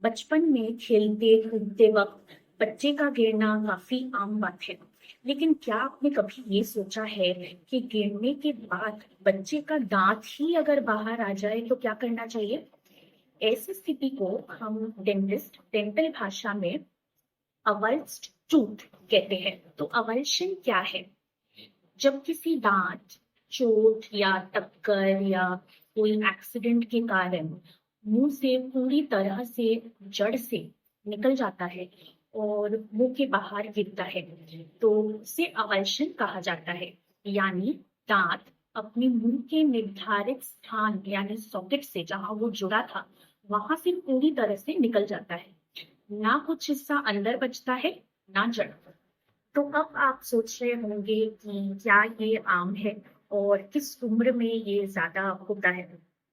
बचपन में खेलते कूदते वक्त बच्चे का गिरना काफी आम बात है। लेकिन क्या आपने कभी ये सोचा है कि गिरने के बाद बच्चे का दांत ही अगर बाहर आ जाए तो क्या करना चाहिए? ऐसी स्थिति को हम डेंटल भाषा में अवल्स्ड टूथ कहते हैं। तो अवल्शन क्या है? जब किसी दांत, चोट या टक्कर या कोई एक्सीडेंट के कारण मुंह से पूरी तरह से जड़ से निकल जाता है और मुंह के बाहर गिरता है, तो उसे अवल्शन कहा जाता है। यानी दांत अपने मुंह के निर्धारित स्थान यानी सॉकेट से जहां वो जुड़ा था वहां से पूरी तरह से निकल जाता है। ना कुछ हिस्सा अंदर बचता है, ना जड़। तो अब आप सोच रहे होंगे कि क्या ये आम है और किस उम्र में ये ज्यादा होता है?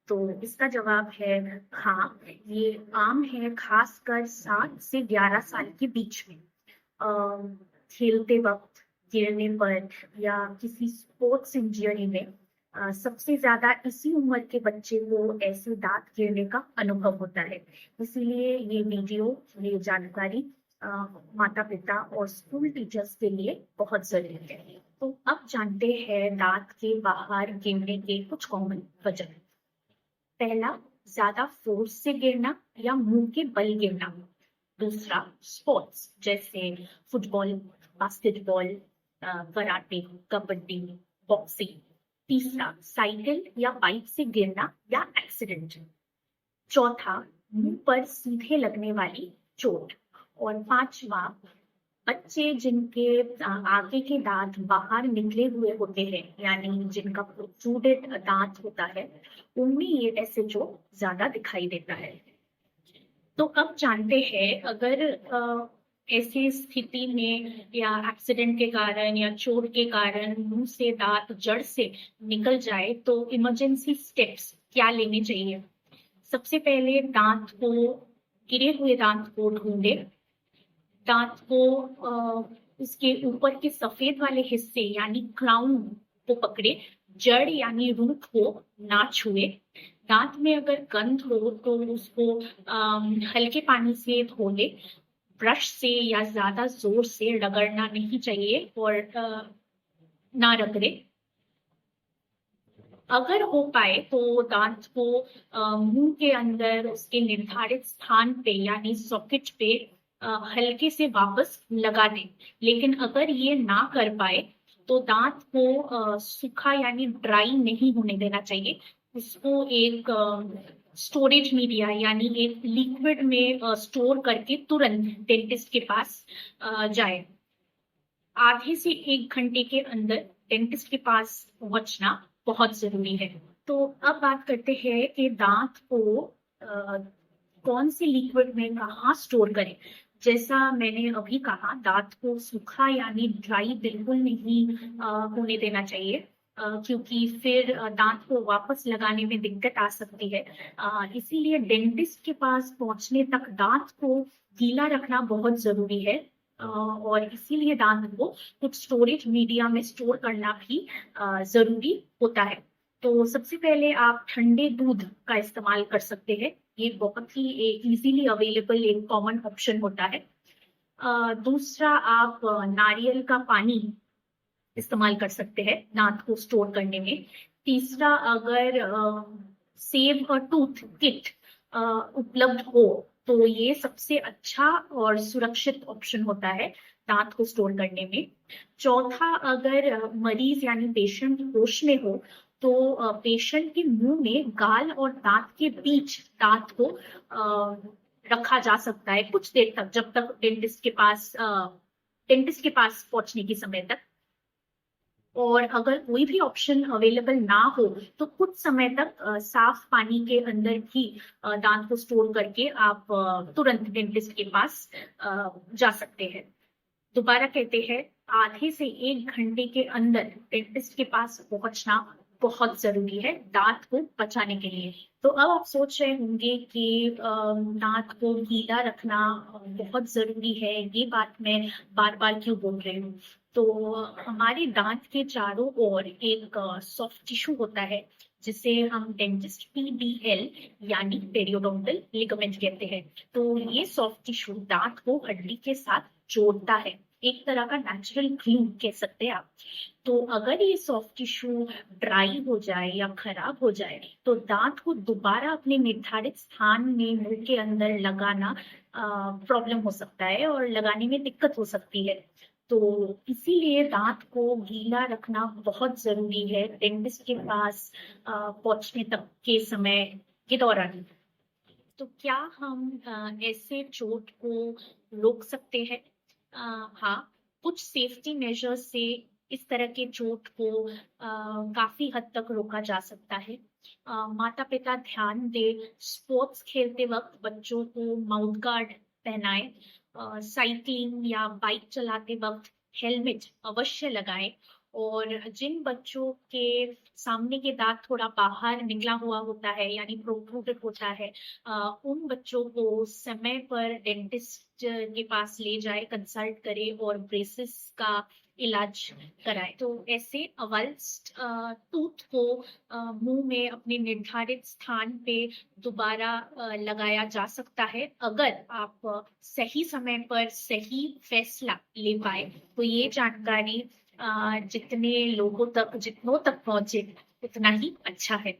तो इसका जवाब है हाँ, ये आम है, खासकर 7 से 11 साल के बीच में। खेलते वक्त, गिरने पर या किसी स्पोर्ट्स इंजरी में सबसे ज्यादा इसी उम्र के बच्चे को ऐसे दांत गिरने का अनुभव होता है। इसीलिए ये वीडियो, ये जानकारी माता पिता और स्कूल टीचर्स के लिए बहुत जरूरी है। तो अब जानते हैं दांत के बाहर गिरने के कुछ कॉमन वजह। पहला, ज्यादा फोर्स से गिरना या मुंह के बल गिरना। दूसरा, स्पोर्ट्स जैसे football, basketball, karate, kabaddi, boxing. तीसरा, साइकिल या बाइक से गिरना या एक्सीडेंट। चौथा, मुंह पर सीधे लगने वाली चोट। और पांचवा, बच्चे जिनके आगे के दांत बाहर निकले हुए होते हैं, यानी जिनका प्रोट्रूडेड दांत होता है, उनमें ये ऐसे चोट ज्यादा दिखाई देता है। तो अब जानते हैं अगर ऐसी स्थिति में या एक्सीडेंट के कारण या चोट के कारण मुंह से दांत जड़ से निकल जाए तो इमरजेंसी स्टेप्स क्या लेने चाहिए। सबसे पहले दांत को, गिरे हुए दांत को ढूंढे। दांत को उसके ऊपर के सफेद वाले हिस्से यानी क्राउन को पकड़े, जड़ यानी रूट को ना छुए। दांत में अगर गंध हो तो उसको हल्के पानी से धो ले। ब्रश से या ज्यादा जोर से रगड़ना नहीं चाहिए और ना रगड़े। अगर हो पाए तो दांत को मुंह के अंदर उसके निर्धारित स्थान पे यानी सॉकेट पे हल्के से वापस लगा दें। लेकिन अगर ये ना कर पाए तो दांत को सूखा यानी ड्राई नहीं होने देना चाहिए। उसको एक स्टोरेज मीडिया यानी एक लिक्विड में स्टोर करके तुरंत डेंटिस्ट के पास जाए। आधे से 1 घंटे के अंदर डेंटिस्ट के पास पहुंचना बहुत जरूरी है। तो अब बात करते हैं कि दांत को कौन से लिक्विड में कहाँ स्टोर करें। जैसा मैंने अभी कहा, दांत को सूखा यानी ड्राई बिल्कुल नहीं होने देना चाहिए, क्योंकि फिर दांत को वापस लगाने में दिक्कत आ सकती है। इसीलिए डेंटिस्ट के पास पहुंचने तक दांत को गीला रखना बहुत जरूरी है। और इसीलिए दांत को कुछ स्टोरेज मीडिया में स्टोर करना भी जरूरी होता है। तो सबसे पहले आप ठंडे दूध का इस्तेमाल कर सकते हैं। ये बहुत ही इजीली अवेलेबल एक कॉमन ऑप्शन होता है। दूसरा, आप नारियल का पानी इस्तेमाल कर सकते हैं दांत को स्टोर करने में। तीसरा, अगर सेव अ टूथ किट उपलब्ध हो तो ये सबसे अच्छा और सुरक्षित ऑप्शन होता है दांत को स्टोर करने में। चौथा, अगर मरीज यानी पेशेंट होश में हो तो पेशेंट के मुंह में गाल और दांत के बीच दांत को रखा जा सकता है कुछ देर तक, जब तक डेंटिस्ट के पास पहुंचने के समय तक। और अगर कोई भी ऑप्शन अवेलेबल ना हो तो कुछ समय तक साफ पानी के अंदर भी दांत को स्टोर करके आप तुरंत डेंटिस्ट के पास जा सकते हैं। दोबारा कहते हैं, आधे से 1 घंटे के अंदर डेंटिस्ट के पास पहुंचना बहुत जरूरी है दांत को बचाने के लिए। तो अब आप सोच रहे होंगे कि दांत को गीला रखना बहुत जरूरी है, ये बात मैं बार बार क्यों बोल रही हूँ। तो हमारे दांत के चारों ओर एक सॉफ्ट टिश्यू होता है जिसे हम डेंटिस्ट PDL यानी पेरियोडोंटल लिगामेंट कहते हैं। तो ये सॉफ्ट टिश्यू दांत को हड्डी के साथ जोड़ता है, एक तरह का नेचुरल ग्लू कह सकते हैं आप। तो अगर ये सॉफ्ट टिश्यू ड्राई हो जाए या खराब हो जाए तो दांत को दोबारा अपने निर्धारित स्थान में मुंह के अंदर लगाना प्रॉब्लम हो सकता है और लगाने में दिक्कत हो सकती है। तो इसीलिए दांत को गीला रखना बहुत जरूरी है डेंटिस्ट के पास पहुंचने तक के समय के दौरान। तो क्या हम ऐसे चोट को रोक सकते हैं? हाँ, कुछ सेफ्टी मेजर्स से इस तरह के चोट को काफी हद तक रोका जा सकता है। माता पिता ध्यान दें, स्पोर्ट्स खेलते वक्त बच्चों को माउथ गार्ड पहनाएं, साइकिलिंग या बाइक चलाते वक्त हेलमेट अवश्य लगाएं, और जिन बच्चों के सामने के दांत थोड़ा बाहर निकला हुआ होता है यानी प्रोट्रूडेड होता है, उन बच्चों को समय पर डेंटिस्ट के पास ले जाए, कंसल्ट करे और ब्रेसेस का इलाज कराए। तो ऐसे अवल्स्ट टूथ को मुंह में अपने निर्धारित स्थान पे दोबारा लगाया जा सकता है, अगर आप सही समय पर सही फैसला ले पाए। तो ये जानकारी जितनों तक पहुंचे उतना ही अच्छा है।